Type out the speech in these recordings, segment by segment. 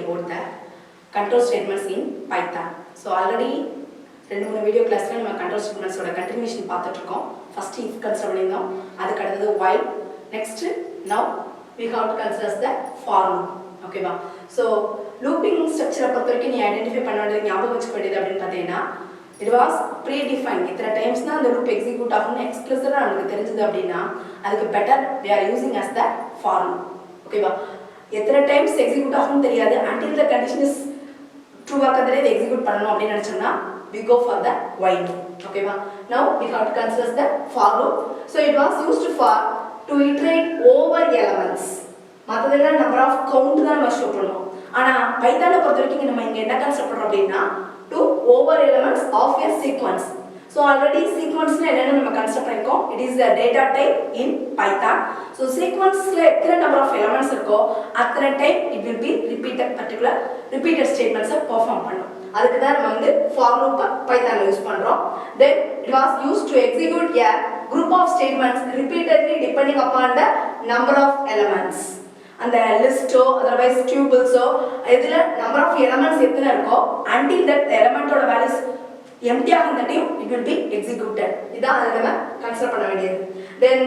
about the control statements in Python. So already ரெண்டு மூணு video கிளாஸ்ல நம்ம கண்ட்ரோல் ஸ்டேட்மெண்ட்ஸோட கண்டினியூஷன் பார்த்துட்டு இருக்கோம். ஃபர்ஸ்ட் if கன்சிடர் பண்ணிருந்தோம். அதுக்கு அடுத்தது while. Next now we have to consider the for loop. ஓகேவா? So looping ஸ்ட்ரக்சரை பொறுத்த வரைக்கும் நீ ஐடென்டிஃபை பண்ண வேண்டியது ஞாபகம் வச்சுக்க வேண்டியது அப்படின்னு பார்த்தீங்கன்னா it was predefined. இத்தனை டைம்ஸ் தான் அந்த லூப் எக்ஸிக்யூட் ஆகும்னு எக்ஸ்பிளிசிட்டா நமக்கு தெரிஞ்சது அப்படின்னா அதுக்கு better we are using as the for loop. ஓகேவா? எத்தனை டைம்ஸ் எக்ஸிக்யூட் ஆகும்னு தெரியாது until the condition is true ஆக்கறதே இதை எக்ஸிக்யூட் பண்ணனும் அப்படி நினைச்சோம்னா we go for the while loop. Okay va? Now we have to consider the for loop. So it was used for to iterate over elements. மத்ததெல்லாம் number of count தான் நம்ம show பண்ணுவோம். ஆனா பைத்தானை பொறுத்த வரைக்கும் நம்ம இங்க என்ன கான்செப்ட் பண்றோம் அப்படின்னா to over elements of a sequence. So already sequence ல என்னென்ன நம்ம கான்செப்ட் பண்ணிருக்கோம். It is a data type in Python. So sequence ல எத்தனை number of elements இருக்கோ அத்தனை time it will be repeated statements perform பண்ணும். அதுக்கு தான் நம்ம வந்து for loop பைத்தான்ல யூஸ் பண்றோம். Then it was used to execute a group of statements repeatedly depending upon the number of elements. அந்த லிஸ்டோ otherwise tuples இதுல number of elements எத்தனை இருக்கோ until that element ஓட values empty ஆகுற time it will be executed. இதான் அத நம்ம consider பண்ண வேண்டியது. Then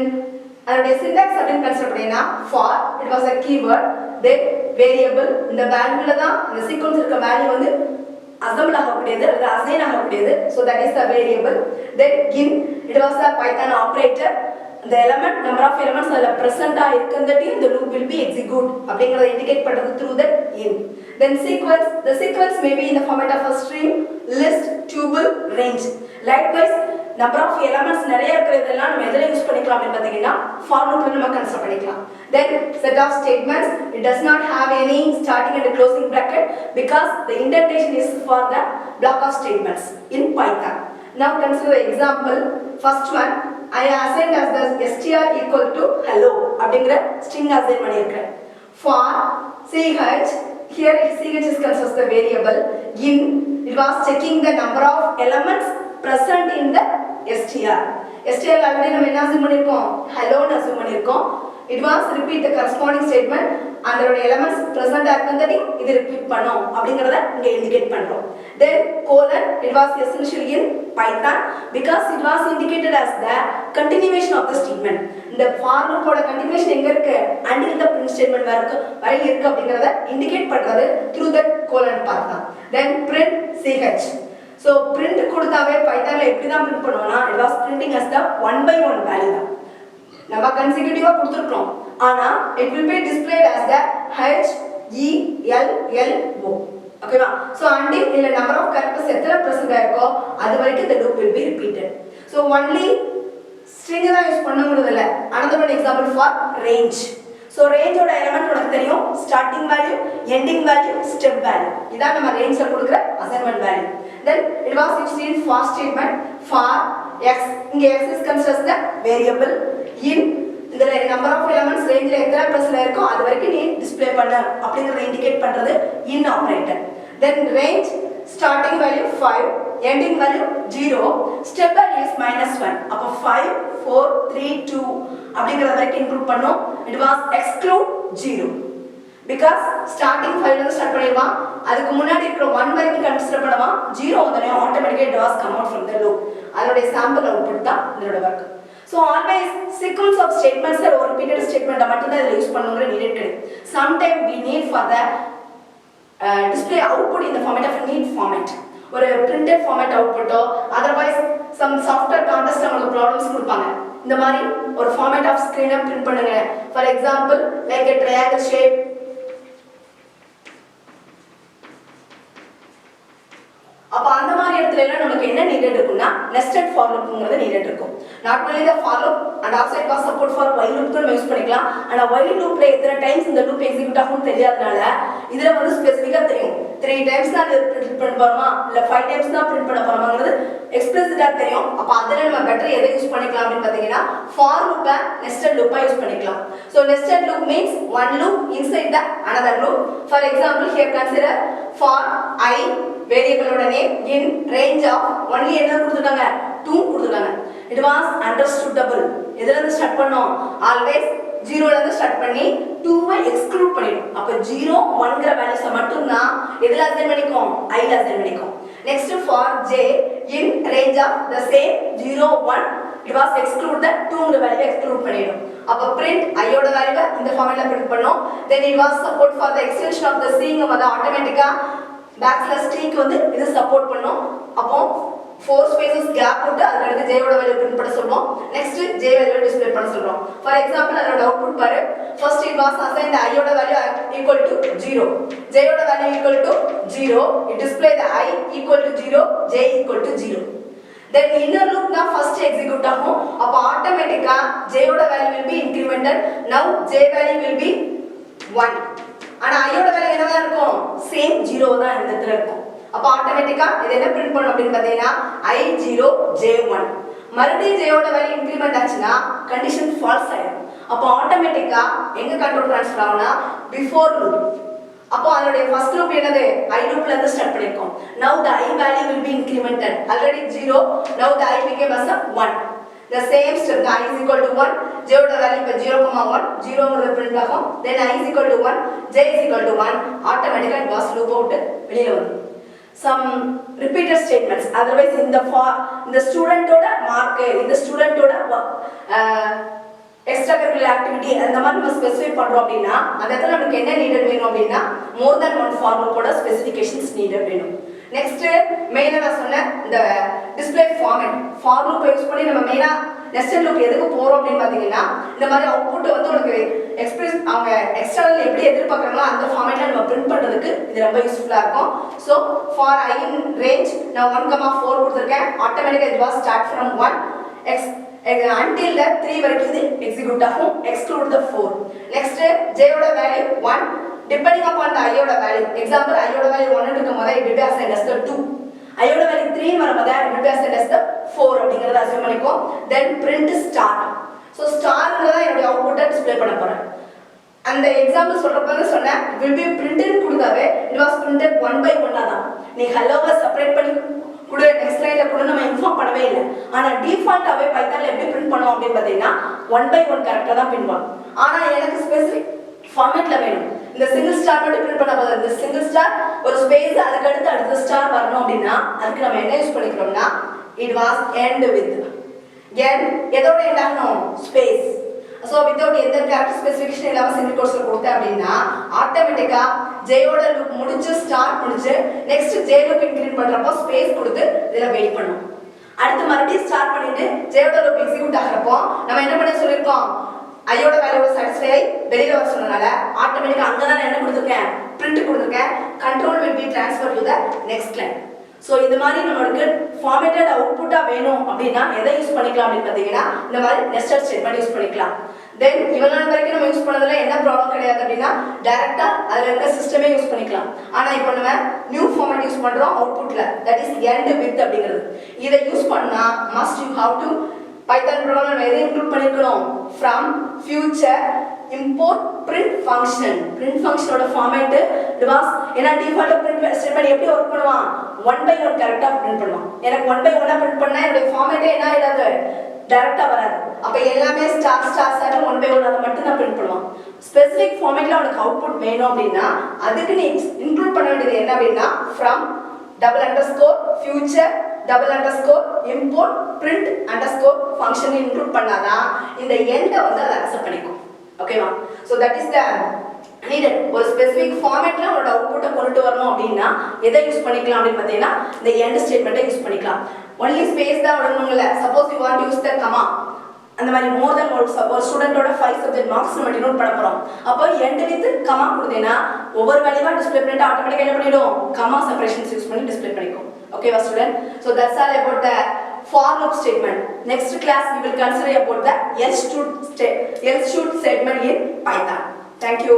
அதோட syntax அப்படின்னு கன்சிடர் பண்ணினா for it was a keyword, then variable இந்த வேல்யூல தான் இந்த சீக்வென்ஸ் இருக்க வேல்யூ வந்து assemble ஆகக்கூடியது அல்லது assign ஆகக்கூடியது. So that is the variable. Then in it was a Python operator. The element number of elements are present ஆ இருக்கறதையும் the loop will be execute அப்படிங்கறத indicate பண்றது through that in. Then sequence, the sequence may be in the format of a string, list, tuple, range. Likewise number of elements நிறைய இருக்குறதெல்லாம் நம்ம எதுல use பண்ணிக்கலாம் அப்படி பாத்தீங்கன்னா for loop ல நம்ம கன்சிடர் பண்ணிக்கலாம். Then set of statements, it does not have any starting and closing bracket because the indentation is for the block of statements in Python. Now consider the example. First one, I assigned as the str equal to hello அப்படிங்கற string assign பண்ணிருக்கேன். For ch, here ch is considers the variable. In it was checking the number of elements present in the str. str already நம்ம என்ன assume பண்ணிருக்கோம், hello னு assume பண்ணிருக்கோம். It was repeat the corresponding statement and the elements present ஆக்குறதையும் இது repeat பண்ணும் அப்படிங்கறத இங்க indicate பண்றோம். Then colon, it was essentially in Python because it was indicated as the continuation of the statement. இந்த for loop ஓட continuation எங்க இருக்கு until the print statement வரை இருக்கு அப்படிங்கறத indicate பண்றது through that colon பார்த்தோம். Then print ch. So print கொடுத்தாவே பைத்தான்ல எப்படி தான் print பண்ணுவோம்னா it was printing as the 1 by 1 value தான் நம்ம கன்சிக்யூட்டிவா கொடுத்திருக்கோம். ஆனா it will be displayed as the h e l l o. ஓகேவா? So until இல்ல number of characters எத்தனை present ஆயிருக்கோ அது வரைக்கும் the loop will be repeated. So only string தான் யூஸ் பண்ணனும்ங்கிறது இல்ல. Another one example for range. So range ஓட element உனக்கு தெரியும், starting value, ending value, step value. இதான் நம்ம rangeல கொடுக்கிற assignment value. Then it was used in for statement for x. இங்க x is considered the variable. In இந்த number of elements rangeல எத்தனை present இருக்கோ அது வரைக்கும் நீ டிஸ்ப்ளே பண்ண அப்படிங்கறத இண்டிகேட் பண்றது in operator. Then range starting value 5, ending value 0, step value is -1. அப்ப 5 4 3 2 அப்படிங்கறத வரைக்கும் இன்க்ளூட் பண்ணோம். It was exclude 0 because starting 5 ல இருந்து ஸ்டார்ட் பண்ணிடுவான், அதுக்கு முன்னாடி இருக்கிற 1 வரைக்கும் கன்சிடர் பண்ணுவான், 0 வந்தனே ஆட்டோமேட்டிக்கா it was come out from the loop. அதோட சாம்பிள் அவுட்புட் தான் இதோட work. So always sequence of statements or repeated statement மட்டும் தான் இத யூஸ் பண்ணுங்கற நீடட் கிடையாது. Sometime we need for the display output in the format of a neat format. ஒரு printed format output otherwise some software contest உங்களுக்கு problems கொடுப்பாங்க. இந்த மாதிரி ஒரு format of screen print பண்ணுங்க. For example like a triangle shape. அப்ப அந்த மாதிரி இடத்துல எல்லாம் நமக்கு என்ன நீடட் இருக்கும்னா nested for loopங்கிறது நீடட் இருக்கும். Not only the for loop and also it was support for while loop நம்ம யூஸ் பண்ணிக்கலாம். ஆனா while loopல எத்தனை டைம்ஸ் இந்த loop எக்ஸிக்யூட் ஆகும்னு தெரியாதனால இதுல வந்து ஸ்பெசிஃபிக்கா தெரியும் 3 டைம்ஸ் தான் பிரிண்ட் பண்ண போறோமா இல்ல 5 டைம்ஸ் தான் பிரிண்ட் பண்ண போறோமாங்கிறது எக்ஸ்பிளிசிட்டா தெரியும். அப்ப அதனால நம்ம பெட்டர் எதை யூஸ் பண்ணிக்கலாம் அப்படினு பாத்தீங்கன்னா for loop nested loop use பண்ணிக்கலாம். So nested loop means one loop inside the another loop. For example here consider for I variable ஓட name in range of only என்ன கொடுத்திருக்காங்க 2 கொடுத்திருக்காங்க. It was understoodable. எதுல இருந்து ஸ்டார்ட் பண்ணோம், always 0 ல இருந்து ஸ்டார்ட் பண்ணி 2 ஐ எக்ஸ்க்ளூட் பண்ணிடும். அப்ப 0 1ங்கற வேல்யூஸை மட்டும் எதுல அசைன் பண்ணிக்கும் I ல அசைன் பண்ணிக்கும் next for j in range of the same 0 1 it was exclude the 2 ங்கற வேல்யூ எக்ஸ்க்ளூட் பண்ணிடும் அப்ப print I யோட வேல்யூவை இந்த ஃபார்மட்ல பிரிண்ட் பண்ணோம் then it was support for the extension of the c ங்க வந்து ஆட்டோமேட்டிக்கா \t க்கு வந்து இது சப்போர்ட் பண்ணும் அப்போ 4 spaces gap விட்டு அதுக்கு அடுத்து j யோட வேல்யூ பிரிண்ட் பண்ண சொல்றோம் next j வேல்யூ டிஸ்ப்ளே பண்ண சொல்றோம் for example அதோட அவுட்புட் பாரு first it was assigned I யோட வேல்யூ equal to 0 j யோட value equal to 0 it display the I equal to 0 j equal to 0 then inner loop na first execute ஆகும் அப்ப ஆட்டோமேட்டிக்கா j யோட value will be incremented now j value will be 1 ஆனா I யோட value என்னவா இருக்கும் same 0 தான் இந்த இடத்துல இருக்கும் அப்ப ஆட்டோமேட்டிக்கா இது என்ன பிரிண்ட் பண்ணும் அப்படினு பாத்தீங்கன்னா I0 J1 மறுபடியும் j யோட வேல்யூ இன்கிரிமென்ட் ஆச்சுனா கண்டிஷன் ஃபால்ஸ் ஆயிடும் அப்ப ஆட்டோமேட்டிக்கா எங்க கண்ட்ரோல் ட்ரான்ஸ்ஃபர் ஆகும்னா பிஃபோர் லூப் அப்போ அதோட ஃபர்ஸ்ட் லூப் என்னது I லூப்ல இருந்து ஸ்டார்ட் பண்ணிருக்கோம் now the I value will be incremented already 0 now the I became as a 1 the same step I is equal to 1 j யோட வேல்யூ இப்ப 0,1 0 ங்கறது print ஆகும் then I is equal to 1 j is equal to 1 ஆட்டோமேட்டிக்கா it was loop out வெளிய வரும் some repeated statements otherwise in the student oda mark in the student oda extracurricular activity அந்த மாதிரி நம்ம specify பண்றோம் அப்படினா அந்த இடத்துல நமக்கு என்ன நீடட் வேணும் அப்படினா more than one for loop ஓட ஸ்பெசிஃபிகேஷன்ஸ் நீடட் வேணும் நெக்ஸ்ட் மெயினா நான் சொன்ன இந்த display format for loop use பண்ணி நம்ம மெயினா நெஸ்டட் லூப் எதுக்கு போறோம் அப்படினு பாத்தீங்கன்னா இந்த மாதிரி அவுட்புட் வந்து உங்களுக்கு எக்ஸ்பிரஸ் அவங்க எக்ஸ்டர்னல் எப்படி எதிர்பார்க்கறாங்களோ அந்த ஃபார்மட்ல நம்ம பிரிண்ட் பண்றதுக்கு இது ரொம்ப யூஸ்ஃபுல்லா இருக்கும் so for I in range நான் 1,4 கொடுத்திருக்கேன் ஆட்டோமேட்டிக்கா it was start from 1 until the 3 வரைக்கும் இது எக்ஸிக்யூட் ஆகும் exclude the 4 next j யோட value 1 depending upon the I யோட வேல்யூ எக்ஸாம்பிள் I யோட வேல்யூ 1 இருக்கும்போது it will be assigned as the 2 I யோட வேல்யூ 3 வரும்போது it will be assigned as the 4 அப்படிங்கறத அஸ்யூம் பண்ணிக்கோ then print star so starங்கறத என்னோட அவுட்புட்டை டிஸ்ப்ளே பண்ண போறேன் அந்த எக்ஸாம்பிள் சொல்றப்ப சொன்னேன் it will be printed கொடுத்தாவே it was printed 1 by 1 தான் நீ ஹலோவை செப்பரேட் பண்ணி கூட நெக்ஸ்ட் லைன்ல கூட நம்ம இன்ஃபார்ம் பண்ணவே இல்ல ஆனா டிஃபால்ட்டாவே பைத்தான்ல எப்படி பிரிண்ட் பண்ணுவோம் அப்படி பாத்தீங்கன்னா 1 by 1 கரெக்ட்டா தான் பிரிண்ட் பண்ணுவோம் ஆனா எனக்கு ஸ்பெசிபிக் ஃபார்மட்ல வேணும் இந்த சிங்கிள் ஸ்டார் மட்டும் பிரிண்ட் பண்ண போதும் இந்த சிங்கிள் ஸ்டார் ஒரு ஸ்பேஸ் அதுக்கு அடுத்து அடுத்த ஸ்டார் வரணும் அப்படினா அதுக்கு நம்ம என்ன யூஸ் பண்ணிக்கிறோம்னா it was end with n எதோட end ஆகணும் ஸ்பேஸ் so without எந்த கேரக்டர் ஸ்பெசிஃபிகேஷன் இல்லாம சிங்கிள் கோட்ஸ்ல கொடுத்தேன் அப்படினா ஆட்டோமேட்டிக்கா j யோட லூப் முடிஞ்சு ஸ்டார் முடிஞ்சு நெக்ஸ்ட் j லூப் இன்கிரீஸ் பண்றப்போ ஸ்பேஸ் கொடுத்து இதல வெயிட் பண்ணும் அடுத்து மறுபடியும் ஸ்டார்ட் பண்ணிட்டு j யோட லூப் எக்ஸிக்யூட் ஆகறப்போ நம்ம என்ன பண்ண சொல்லிருக்கோம் I யோட வேல்யூவை satisfy ஆகி வெளியில வர சொன்னனால ஆட்டோமேட்டிக்கா அங்க தான் என்ன கொடுத்திருக்கேன் பிரிண்ட் கொடுத்திருக்கேன் control will be transferred to the next line so இந்த மாதிரி நமக்கு ஃபார்மேட்டட் அவுட்புட்டா வேணும் அப்படினா எதை யூஸ் பண்ணிக்கலாம் அப்படி பாத்தீங்கன்னா இந்த மாதிரி நெஸ்டட் ஸ்டேட்மென்ட் யூஸ் பண்ணிக்கலாம் then இவ்வளவு நாள் வரைக்கும் நம்ம யூஸ் பண்ணதுல என்ன ப்ராப்ளம் கிடையாது அப்படினா டைரக்ட்டா அதுல இருக்க சிஸ்டமே யூஸ் பண்ணிக்கலாம் ஆனா இப்போ நம்ம நியூ ஃபார்மேட் யூஸ் பண்றோம் அவுட்புட்ல தட் இஸ் end with அப்படிங்கிறது இத யூஸ் பண்ணா must you have to Python ப்ரோக்ராம்ல எதை இன்க்ளூட் பண்ணிருக்கணும் from future import print function ஓட ஃபார்மேட் it was ஏனா டிஃபால்ட் print ஸ்டேட்மென்ட் எப்படி வர்க் பண்ணுவான் 1 by 1 கரெக்ட்டா பிரிண்ட் பண்ணுவான் எனக்கு 1 by 1 பிரிண்ட் பண்ணா என்னோட ஃபார்மேட்டே என்ன ஆயிடாது டைரக்ட்டா வராது அப்ப எல்லாமே ஸ்டார் ஸ்டார் 1 by 1 அத மட்டும் தான் பிரிண்ட் பண்ணுவான் ஸ்பெசிபிக் ஃபார்மேட்ல உனக்கு அவுட்புட் வேணும் அப்படினா அதுக்கு நீ இன்க்ளூட் பண்ண வேண்டியது என்ன அப்படினா from future import print function include பண்ணாதான் இந்த end வந்து அத அக்செப்ட் பண்ணிக்கும் ஓகேவா so that is the needed ஒரு ஸ்பெசிபிக் ஃபார்மட்ல உங்களோட அவுட்புட்டை கொண்டு வரணும் அப்படினா எதை யூஸ் பண்ணிக்கலாம் அப்படி பார்த்தீங்கன்னா இந்த end ஸ்டேட்மென்ட்டை யூஸ் பண்ணிக்கலாம் only ஸ்பேஸ் தான் விடணும்ல suppose you want to use the comma அந்த மாதிரி more than ஒரு ஸ்டூடண்டோட 5 சப்ஜெக்ட் மார்க்ஸ் நம்ம டினோட் பண்ண போறோம் அப்போ end with comma கொடுத்தேனா ஒவ்வொரு வேல்யூவா டிஸ்ப்ளே பண்ணிட்டு ஆட்டோமேட்டிக்கா என்ன பண்ணிடும் comma separations யூஸ் பண்ணி டிஸ்ப்ளே பண்ணிக்கும் okay va student so that's all about the for loop statement next class we will consider about the else should statement in python thank you